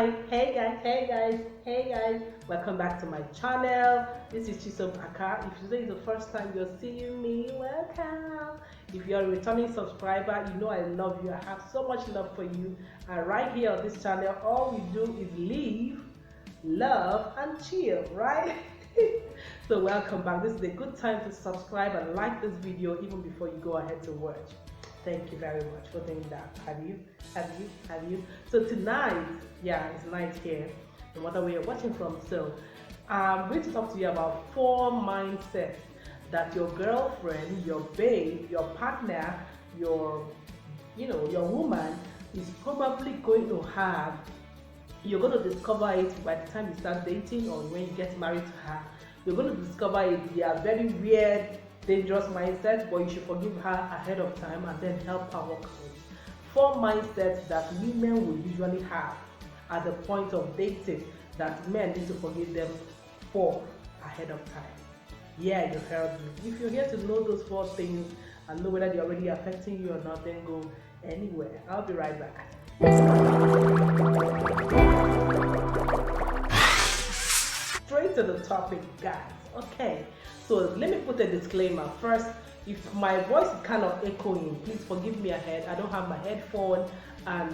Hey guys, welcome back to my channel. This is Chisom Akah. If today is the first time you're seeing me, welcome. If you're a returning subscriber, you know I love you. I have so much love for you. And right here on this channel, all we do is live, love, and chill, right? So welcome back. This is a good time to subscribe and like this video even before you go ahead to watch. Thank you very much for doing that. Have you? So tonight, yeah, it's night here, no matter where you're watching from. So I'm going to talk to you about 4 mindsets that your girlfriend, your babe, your partner, your woman is probably going to have. You're going to discover it by the time you start dating or when you get married to her. You're going to discover it. They are very weird, dangerous mindsets, but you should forgive her ahead of time and then help her work through it. 4 mindsets that women will usually have at the point of dating that men need to forgive them for ahead of time. Yeah, you heard me. If you're here to know those 4 things and know whether they're already affecting you or not, then go anywhere. I'll be right back. Straight to the topic, guys. Okay, so let me put a disclaimer first. If my voice is kind of echoing, please forgive me ahead. I don't have my headphone, and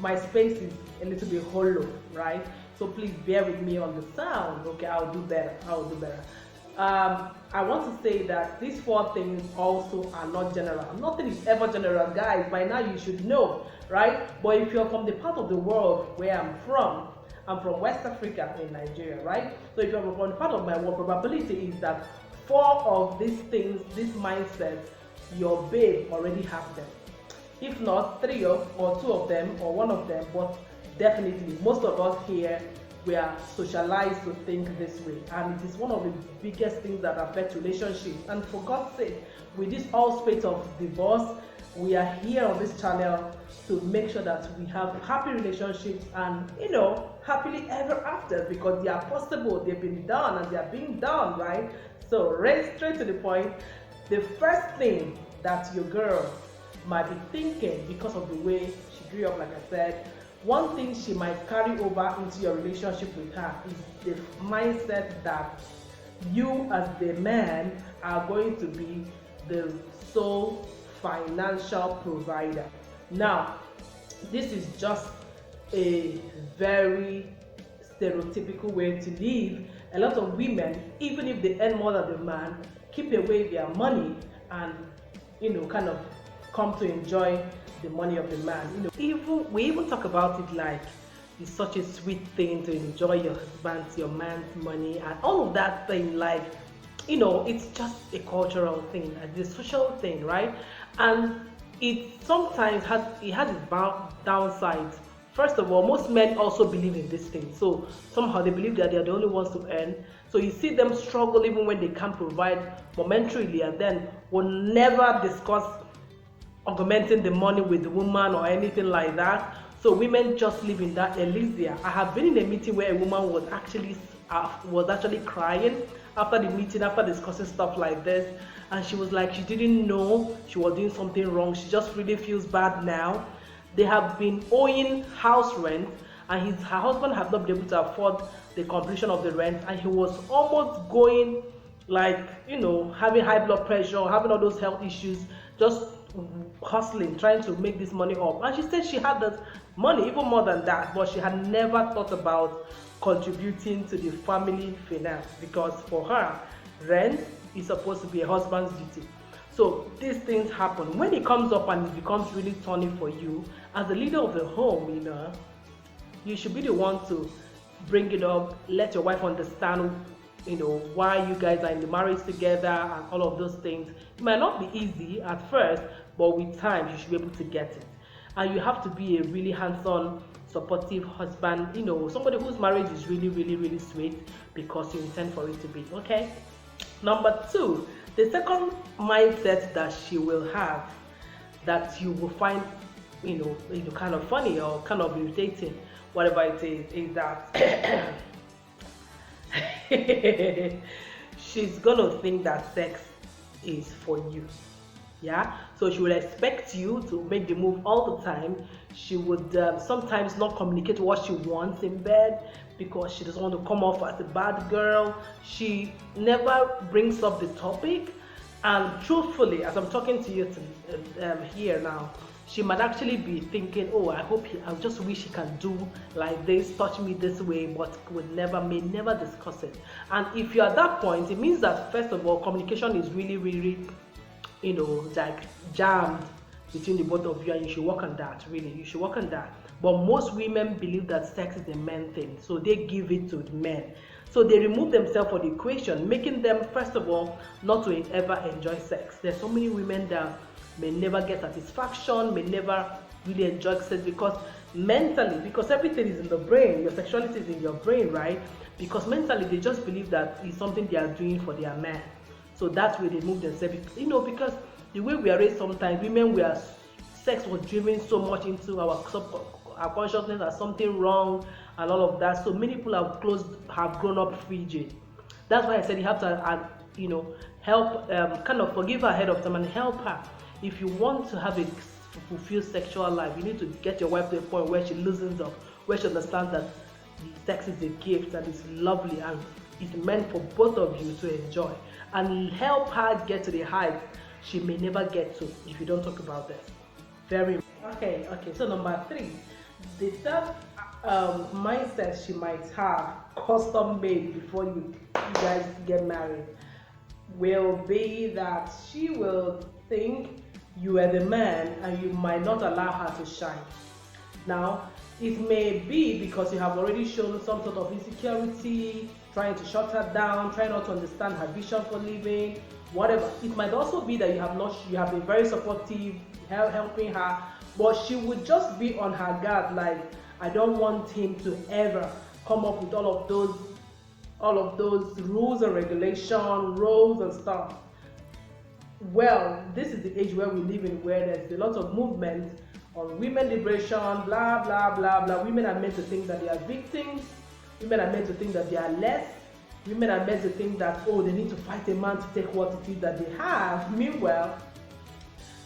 my space is a little bit hollow, right? So please bear with me on the sound. Okay, I'll do better. I want to say that these 4 things also are not general. Nothing is ever general, guys. By now you should know, right? But if you're from the part of the world where I'm from West Africa in Nigeria, right? So if you're from the part of my world, probability is that 4 of these things, these mindsets, your babe already has them. If not 3 or 2 of them or 1 of them, but definitely most of us here, we are socialized to think this way, and it is one of the biggest things that affect relationships. And for God's sake, with this all spate of divorce, we are here on this channel to make sure that we have happy relationships and happily ever after, because they are possible, they've been done and they are being done, right? So right straight to the point, the first thing that your girl might be thinking because of the way she grew up, like I said, one thing she might carry over into your relationship with her is the mindset that you as the man are going to be the sole financial provider. Now, this is just a very stereotypical way to live. A lot of women, even if they earn more than the man, keep away their money and kind of come to enjoy the money of the man. We even talk about it like it's such a sweet thing to enjoy your man's money and all of that thing. Like, it's just a cultural thing, a social thing, right? And it sometimes has its downsides. First of all, most men also believe in this thing, so somehow they believe that they are the only ones to earn. So you see them struggle even when they can't provide momentarily, and then will never discuss augmenting the money with the woman or anything like that. So women just live in that elysium. I have been in a meeting where a woman was actually crying after the meeting, after discussing stuff like this, and she was like, she didn't know she was doing something wrong. She just really feels bad now. They have been owing house rent, and her husband has not been able to afford the completion of the rent, and he was almost going having high blood pressure, having all those health issues, just hustling, trying to make this money up. And she said she had the money, even more than that, but she had never thought about contributing to the family finance, because for her, rent is supposed to be a husband's duty. So these things happen. When it comes up and it becomes really turning for you, as the leader of the home, you should be the one to bring it up, let your wife understand why you guys are in the marriage together and all of those things. It might not be easy at first, but with time you should be able to get it. And you have to be a really hands-on, supportive husband, somebody whose marriage is really, really, really sweet because you intend for it to be. Okay. Number 2, the second mindset that she will have that you will find kind of funny or kind of irritating, whatever it is that she's gonna think that sex is for you. Yeah, so she would expect you to make the move all the time. She would sometimes not communicate what she wants in bed because she doesn't want to come off as a bad girl. She never brings up the topic, and truthfully, as I'm talking to you here now, she might actually be thinking, oh, I just wish he can do like this, touch me this way, but may never discuss it. And if you're at that point, it means that first of all, communication is really, really, like jammed between the both of you, and you should work on that. Really, you should work on that. But most women believe that sex is a man thing, so they give it to the men. So they remove themselves from the equation, making them, first of all, not to ever enjoy sex. There's so many women that may never get satisfaction, may never really enjoy sex because mentally, because everything is in the brain, your sexuality is in your brain, right? Because mentally they just believe that it's something they are doing for their man. So that's where they move themselves, because the way we are raised, sometimes women, sex was driven so much into our consciousness as something wrong and all of that. So many people have grown up frigid. That's why I said you have to help, kind of forgive her ahead of time and help her. If you want to have a fulfilled sexual life, you need to get your wife to a point where she loosens up, where she understands that sex is a gift and it's lovely and it's meant for both of you to enjoy, and help her get to the heights she may never get to if you don't talk about this. Very okay. So number 3, the third mindset she might have, custom made before you guys get married, will be that she will think you are the man and you might not allow her to shine. Now, it may be because you have already shown some sort of insecurity, trying to shut her down, trying not to understand her vision for living, whatever. It might also be that you have been very supportive, helping her, but she would just be on her guard, like, I don't want him to ever come up with all of those rules and regulations, roles and stuff. Well, this is the age where we live in, where there's a lot of movement on women liberation, blah, blah, blah, blah. Women are meant to think that they are victims. Women are meant to think that they are less. Women are meant to think that, oh, they need to fight a man to take what it is that they have. Meanwhile,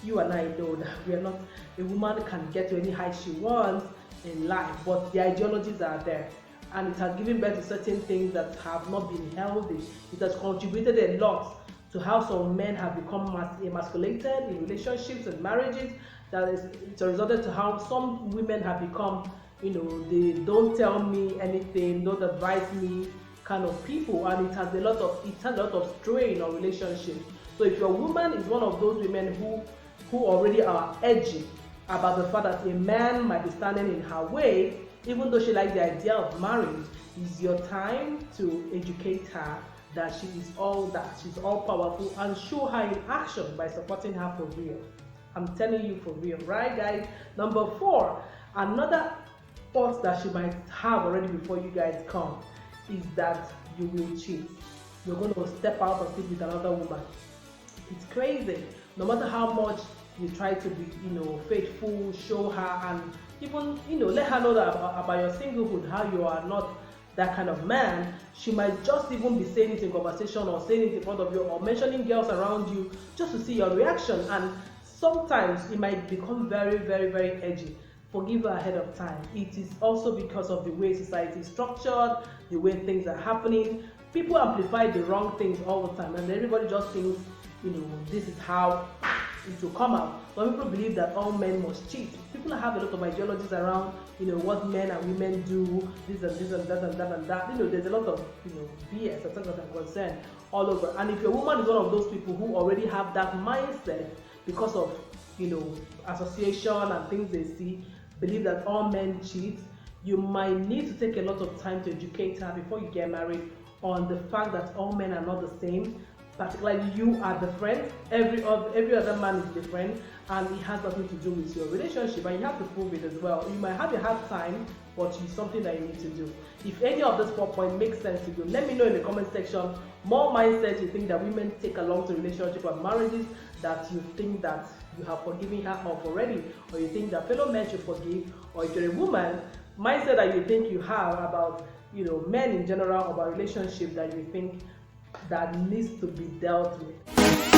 you and I know that we are not, a woman can get to any height she wants in life, but the ideologies are there. And it has given birth to certain things that have not been healthy. It has contributed a lot to how some men have become emasculated in relationships and marriages. It's resulted to how some women have become, they don't tell me anything, don't advise me kind of people, and it has a lot of strain on relationships. So if your woman is one of those women who already are edgy about the fact that a man might be standing in her way, even though she likes the idea of marriage, it's your time to educate her that she is all that, she's all powerful, and show her in action by supporting her for real. I'm telling you, for real, right, guys? Number 4, another thought that she might have already before you guys come is that you will cheat. You're going to step out and sleep with another woman. It's crazy. No matter how much you try to be, faithful, show her, and even, let her know that about your singlehood, how you are not that kind of man, she might just even be saying it in conversation or saying it in front of you or mentioning girls around you just to see your reaction. And sometimes it might become very, very, very edgy. Forgive her ahead of time. It is also because of the way society is structured, the way things are happening. People amplify the wrong things all the time, and everybody just thinks, this is how it will come out. Some people believe that all men must cheat. People have a lot of ideologies around, what men and women do, this and this and that and that and that. There's a lot of, BS as far as I'm concerned all over. And if your woman is one of those people who already have that mindset because of, association and things they see, believe that all men cheat, you might need to take a lot of time to educate her before you get married on the fact that all men are not the same. Particularly, you are the friend, every other man is the friend, and it has nothing to do with your relationship, and you have to prove it as well. You might have a hard time, but it's something that you need to do. If any of those 4 points make sense to you, let me know in the comment section. More mindset you think that women take along to relationship and marriages, that you think that you have forgiven her off already, or you think that fellow men should forgive, or if you're a woman, mindset that you think you have about men in general, about relationship that you think that needs to be dealt with.